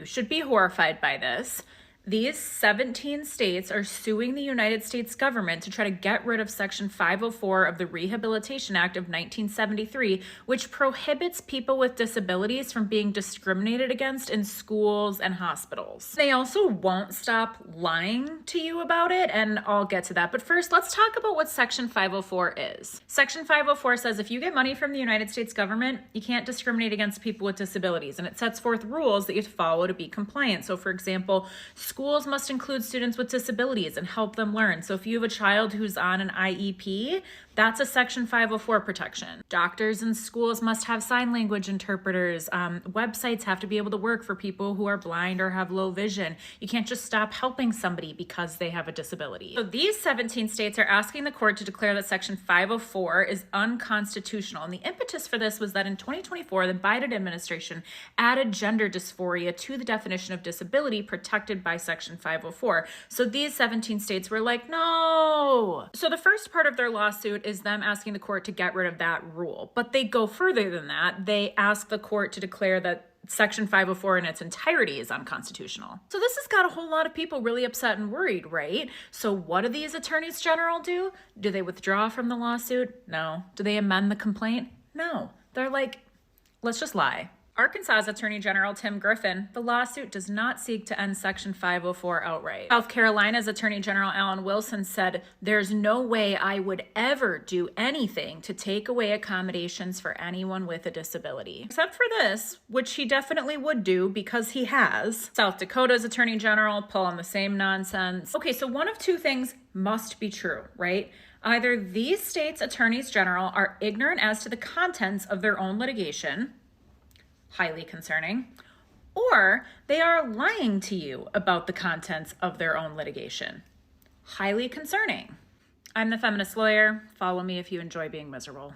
You should be horrified by this. These 17 states are suing the United States government to try to get rid of Section 504 of the Rehabilitation Act of 1973, which prohibits people with disabilities from being discriminated against in schools and hospitals. They also won't stop lying to you about it, and I'll get to that. But first, let's talk about what Section 504 is. Section 504 says if you get money from the United States government, you can't discriminate against people with disabilities, and it sets forth rules that you have to follow to be compliant. So, for example, schools must include students with disabilities and help them learn. So if you have a child who's on an IEP, that's a Section 504 protection. Doctors and schools must have sign language interpreters. Websites have to be able to work for people who are blind or have low vision. You can't just stop helping somebody because they have a disability. So these 17 states are asking the court to declare that Section 504 is unconstitutional. And the impetus for this was that in 2024, the Biden administration added gender dysphoria to the definition of disability protected by Section 504. So these 17 states were like, no. So the first part of their lawsuit is them asking the court to get rid of that rule. But they go further than that. They ask the court to declare that Section 504 in its entirety is unconstitutional. So this has got a whole lot of people really upset and worried, right? So what do these attorneys general do? Do they withdraw from the lawsuit? No. Do they amend the complaint? No. They're like, let's just lie. Arkansas's Attorney General Tim Griffin, the lawsuit does not seek to end Section 504 outright. South Carolina's Attorney General Alan Wilson said, there's no way I would ever do anything to take away accommodations for anyone with a disability. Except for this, which he definitely would do because he has. South Dakota's Attorney General pulling the same nonsense. Okay, so one of two things must be true, right? Either these states' attorneys general are ignorant as to the contents of their own litigation, highly concerning, or they are lying to you about the contents of their own litigation. Highly concerning. I'm the feminist lawyer. Follow me if you enjoy being miserable.